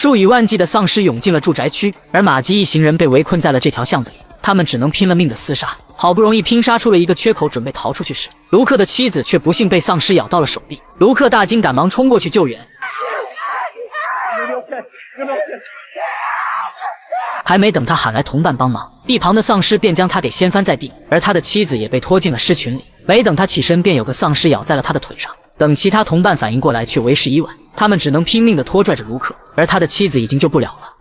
数以万计的丧尸涌进了住宅区，而马基一行人被围困在了这条巷子里，他们只能拼了命的厮杀。好不容易拼杀出了一个缺口，准备逃出去时，卢克的妻子却不幸被丧尸咬到了手臂。卢克大惊，赶忙冲过去救援。还没等他喊来同伴帮忙，一旁的丧尸便将他给掀翻在地，而他的妻子也被拖进了尸群里。没等他起身，便有个丧尸咬在了他的腿上。等其他同伴反应过来，却为时已晚，他们只能拼命地拖拽着卢克，而他的妻子已经救不了了。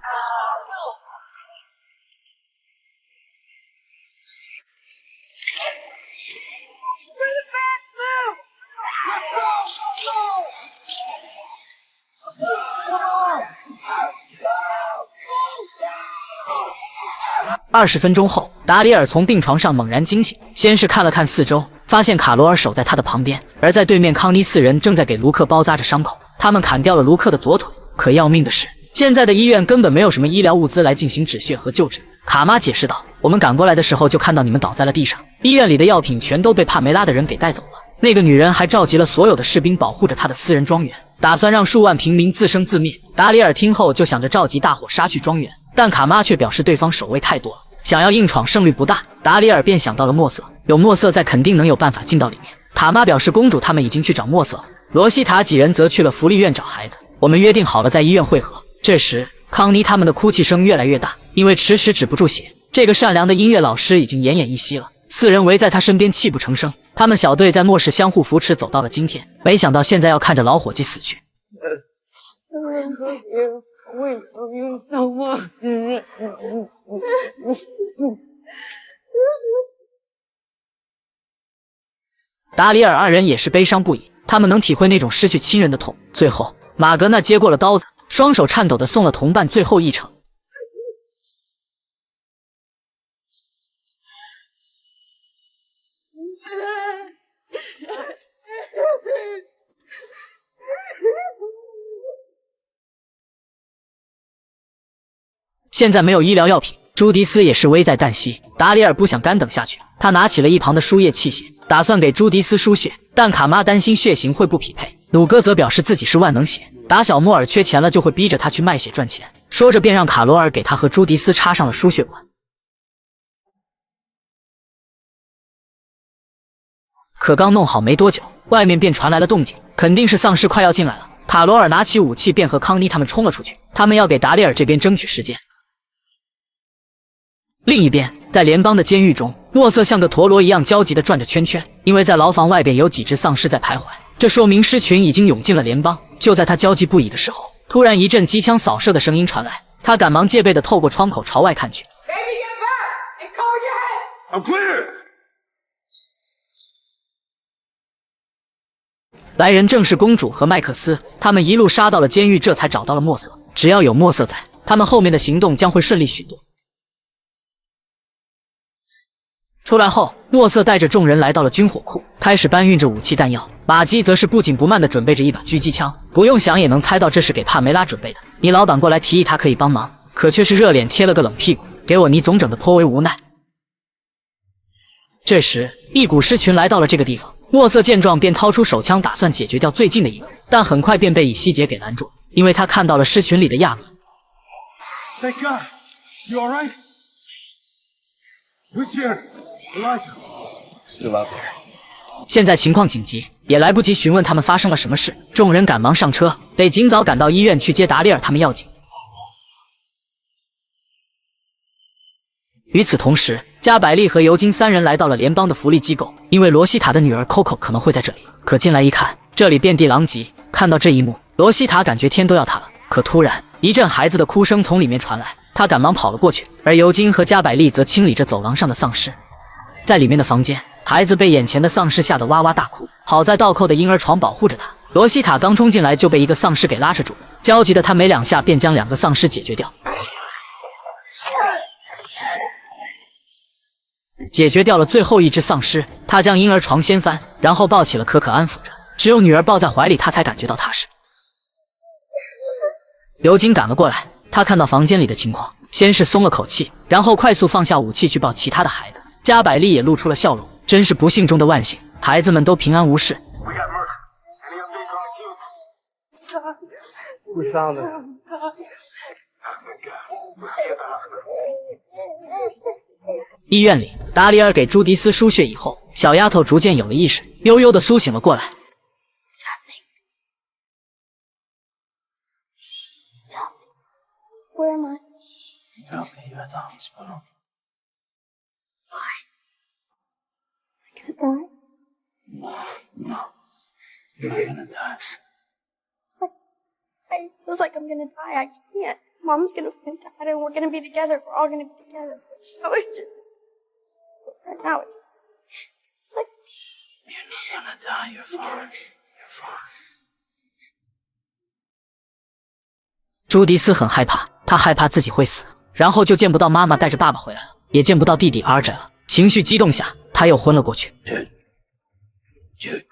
20分钟后，达里尔从病床上猛然惊醒，先是看了看四周，发现卡罗尔守在他的旁边，而在对面康妮四人正在给卢克包扎着伤口。他们砍掉了卢克的左腿，可要命的是，现在的医院根本没有什么医疗物资来进行止血和救治。卡妈解释道：“我们赶过来的时候就看到你们倒在了地上，医院里的药品全都被帕梅拉的人给带走了。那个女人还召集了所有的士兵保护着她的私人庄园，打算让数万平民自生自灭。”达里尔听后就想着召集大伙杀去庄园，但卡妈却表示对方守卫太多了，想要硬闯胜率不大。达里尔便想到了墨色，有墨色在，肯定能有办法进到里面。卡妈表示公主他们已经去找墨色了，罗西塔几人则去了福利院找孩子，我们约定好了在医院会合。这时康妮他们的哭泣声越来越大，因为迟迟止不住血。这个善良的音乐老师已经奄奄一息了，四人围在他身边泣不成声。他们小队在末世相互扶持走到了今天，没想到现在要看着老伙计死去。达里尔二人也是悲伤不已，他们能体会那种失去亲人的痛。最后马格纳接过了刀子，双手颤抖地送了同伴最后一程。现在没有医疗药品，朱迪斯也是危在旦夕。达里尔不想干等下去，他拿起了一旁的输液器械，打算给朱迪斯输血，但卡妈担心血型会不匹配，努哥则表示自己是万能血，打小莫尔缺钱了就会逼着他去卖血赚钱。说着便让卡罗尔给他和朱迪斯插上了输血管。可刚弄好没多久，外面便传来了动静，肯定是丧尸快要进来了。卡罗尔拿起武器便和康妮他们冲了出去，他们要给达里尔这边争取时间。另一边，在联邦的监狱中，诺瑟像个陀螺一样焦急地转着圈圈，因为在牢房外边有几只丧尸在徘徊，这说明尸群已经涌进了联邦。就在他焦急不已的时候，突然一阵机枪扫射的声音传来，他赶忙戒备地透过窗口朝外看去。来人正是公主和麦克斯，他们一路杀到了监狱，这才找到了墨色。只要有墨色在，他们后面的行动将会顺利许多。出来后，诺瑟带着众人来到了军火库，开始搬运着武器弹药。马基则是不紧不慢地准备着一把狙击枪，不用想也能猜到这是给帕梅拉准备的。你老板过来提议他可以帮忙，可却是热脸贴了个冷屁股，给我你总整得颇为无奈。这时，一股尸群来到了这个地方，诺瑟见状便掏出手枪，打算解决掉最近的一个，但很快便被以西结给拦住，因为他看到了尸群里的亚伦。Thank God. You all right? Who's Jared? Elijah. Still out there. 现在情况紧急，也来不及询问他们发生了什么事，众人赶忙上车，得尽早赶到医院去接达里尔他们要紧。与此同时，加百利和尤金三人来到了联邦的福利机构，因为罗西塔的女儿 Coco 可能会在这里。可进来一看，这里遍地狼藉。看到这一幕，罗西塔感觉天都要塌了。可突然，一阵孩子的哭声从里面传来，他赶忙跑了过去，而尤金和加百利则清理着走廊上的丧尸。在里面的房间，孩子被眼前的丧尸吓得哇哇大哭，好在倒扣的婴儿床保护着他。罗西塔刚冲进来就被一个丧尸给拉扯住，焦急的他没两下便将2个丧尸解决掉。解决掉了最后一只丧尸，他将婴儿床掀翻，然后抱起了可可安抚着，只有女儿抱在怀里，他才感觉到踏实。尤金赶了过来，他看到房间里的情况，先是松了口气，然后快速放下武器去抱其他的孩子。加百利也露出了笑容，真是不幸中的万幸，孩子们都平安无事。We found him. 医院里，达里尔给朱迪斯输血以后，小丫头逐渐有了意识，悠悠地苏醒了过来。Where am I? Okay, you're at the hospital. Why? Am I gonna die? No. You're not gonna die. I feels like I'm gonna die. I can't. Mom's gonna find Dad and we're gonna be together. We're all gonna be together. So it's just right now it's like You're not gonna die. You're fine. You're fine. 朱迪斯很害怕，他害怕自己会死，然后就见不到妈妈带着爸爸回来了，也见不到弟弟RJ了。情绪激动下，他又昏了过去。Jude,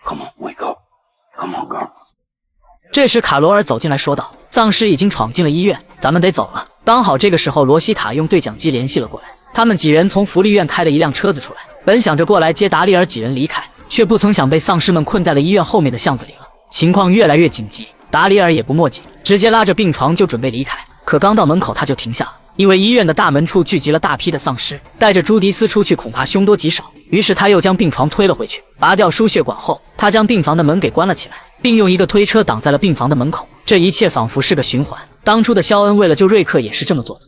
come on, wake up. Come on, girl. 这时卡罗尔走进来说道：“丧尸已经闯进了医院，咱们得走了。”刚好这个时候，罗西塔用对讲机联系了过来。他们几人从福利院开了一辆车子出来，本想着过来接达里尔几人离开，却不曾想被丧尸们困在了医院后面的巷子里了。情况越来越紧急，达里尔也不墨迹，直接拉着病床就准备离开。可刚到门口他就停下了，因为医院的大门处聚集了大批的丧尸，带着朱迪斯出去恐怕凶多吉少。于是他又将病床推了回去，拔掉输血管后，他将病房的门给关了起来，并用一个推车挡在了病房的门口。这一切仿佛是个循环，当初的肖恩为了救瑞克也是这么做的。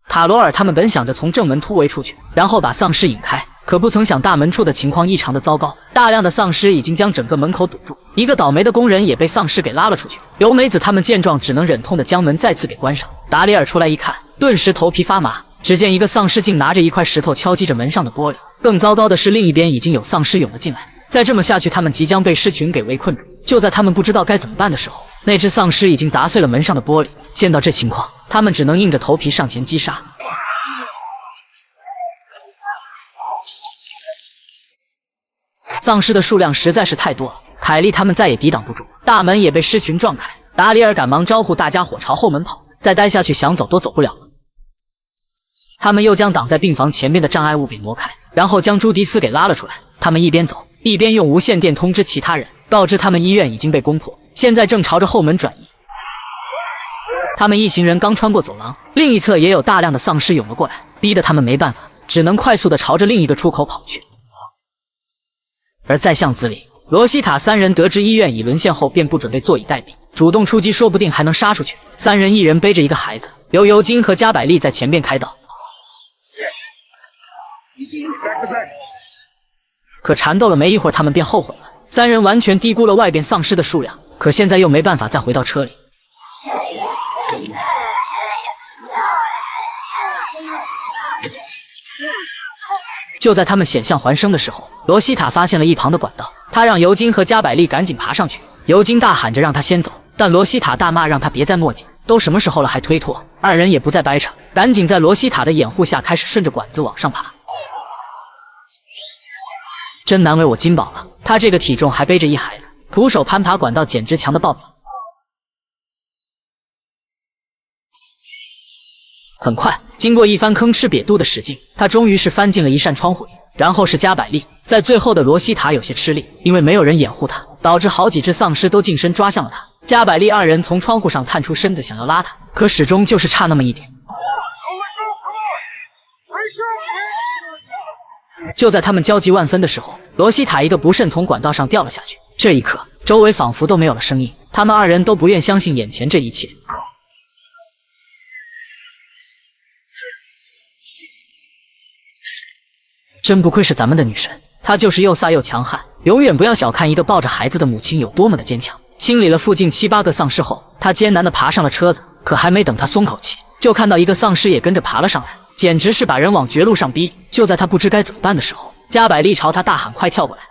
卡罗尔他们本想着从正门突围出去，然后把丧尸引开，可不曾想大门处的情况异常的糟糕，大量的丧尸已经将整个门口堵住，一个倒霉的工人也被丧尸给拉了出去。尤美子他们见状只能忍痛的将门再次给关上。达里尔出来一看，顿时头皮发麻，只见一个丧尸竟拿着一块石头敲击着门上的玻璃。更糟糕的是，另一边已经有丧尸涌了进来，再这么下去他们即将被尸群给围困住。就在他们不知道该怎么办的时候，那只丧尸已经砸碎了门上的玻璃。见到这情况，他们只能硬着头皮上前击杀。丧尸的数量实在是太多了，凯莉他们再也抵挡不住，大门也被尸群撞开。达里尔赶忙招呼大家伙朝后门跑，再待下去想走都走不了了。他们又将挡在病房前面的障碍物给挪开，然后将朱迪斯给拉了出来。他们一边走一边用无线电通知其他人，告知他们医院已经被攻破，现在正朝着后门转移。他们一行人刚穿过走廊，另一侧也有大量的丧尸涌了过来，逼得他们没办法，只能快速的朝着另一个出口跑去。而在巷子里，罗西塔三人得知医院已沦陷后，便不准备坐以待毙，主动出击，说不定还能杀出去。三人一人背着一个孩子，由尤金和加百利在前边开道。可缠斗了没一会儿，他们便后悔了。三人完全低估了外边丧尸的数量，可现在又没办法再回到车里。就在他们险象环生的时候，罗西塔发现了一旁的管道，他让尤金和加百利赶紧爬上去。尤金大喊着让他先走，但罗西塔大骂让他别再墨迹，都什么时候了还推脱。二人也不再掰扯，赶紧在罗西塔的掩护下开始顺着管子往上爬。真难为我金宝了，他这个体重还背着一孩子，徒手攀爬管道简直强的爆表。很快，经过一番吭哧瘪肚的使劲，他终于是翻进了一扇窗户里。然后是加百利，在最后的罗西塔有些吃力，因为没有人掩护他，导致好几只丧尸都近身抓向了他。加百利二人从窗户上探出身子想要拉他，可始终就是差那么一点。就在他们焦急万分的时候，罗西塔一个不慎从管道上掉了下去。这一刻，周围仿佛都没有了声音，他们二人都不愿相信眼前这一切。真不愧是咱们的女神，她就是又飒又强悍。永远不要小看一个抱着孩子的母亲有多么的坚强。清理了附近7、8个丧尸后，她艰难地爬上了车子。可还没等她松口气，就看到一个丧尸也跟着爬了上来，简直是把人往绝路上逼。就在她不知该怎么办的时候，加百利朝她大喊：“快跳过来！”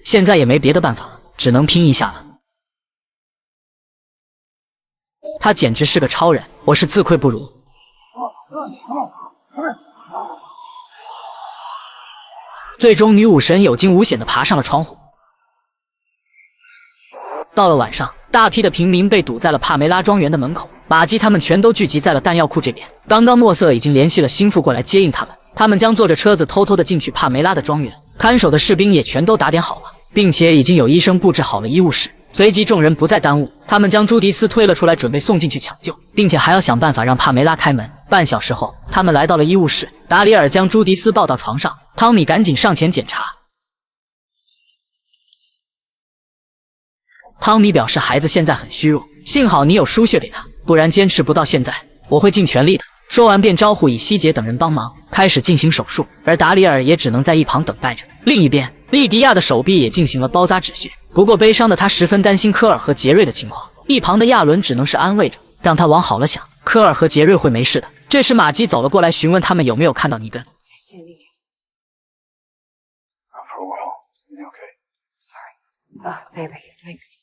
现在也没别的办法了，只能拼一下了。他简直是个超人，我是自愧不如。最终，女武神有惊无险地爬上了窗户。到了晚上，大批的平民被堵在了帕梅拉庄园的门口，马基他们全都聚集在了弹药库这边。刚刚墨瑟已经联系了心腹过来接应他们，他们将坐着车子偷偷地进去帕梅拉的庄园，看守的士兵也全都打点好了，并且已经有医生布置好了医务室，随即众人不再耽误，他们将朱迪斯推了出来，准备送进去抢救，并且还要想办法让帕梅拉开门。半小时后，他们来到了医务室，达里尔将朱迪斯抱到床上，汤米赶紧上前检查。汤米表示孩子现在很虚弱，幸好你有输血给他，不然坚持不到现在，我会尽全力的。说完便招呼以西杰等人帮忙，开始进行手术，而达里尔也只能在一旁等待着。另一边，莉迪亚的手臂也进行了包扎止血，不过悲伤的她十分担心科尔和杰瑞的情况，一旁的亚伦只能是安慰着，让他往好了想，科尔和杰瑞会没事的。这时玛姬走了过来，询问他们有没有看到尼根。Not for a while. You okay? Sorry. Oh, baby, thanks.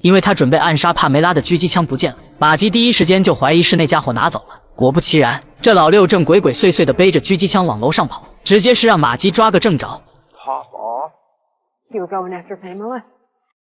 因为他准备暗杀帕梅拉的狙击枪不见了，玛姬第一时间就怀疑是那家伙拿走了。果不其然，这老六正鬼鬼祟祟地背着狙击枪往楼上跑，直接是让玛姬抓个正着。Pop off. You were going after Pamela?